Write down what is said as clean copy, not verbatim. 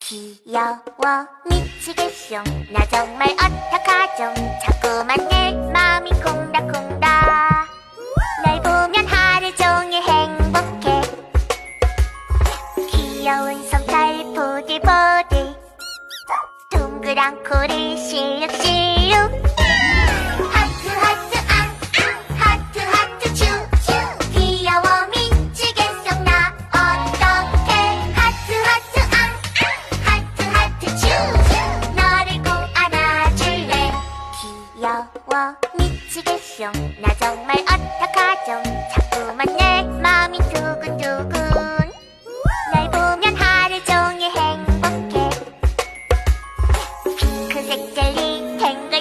귀여워 미치겠숑 나 정말 어떡하죠 자꾸만 내 맘이 콩닥콩닥 날 보면 하루 종일 행복해 귀여운 솜털 보들보들 동그란 코를 실룩실룩 하트 하트 앙앙 하트 하트 츄츄 귀여워 미치겠어 나 어떡해 하트 하트 앙앙 하트 하트 츄 너를 꼭 안아줄래 귀여워 미치겠어 나 정말 어떡하죠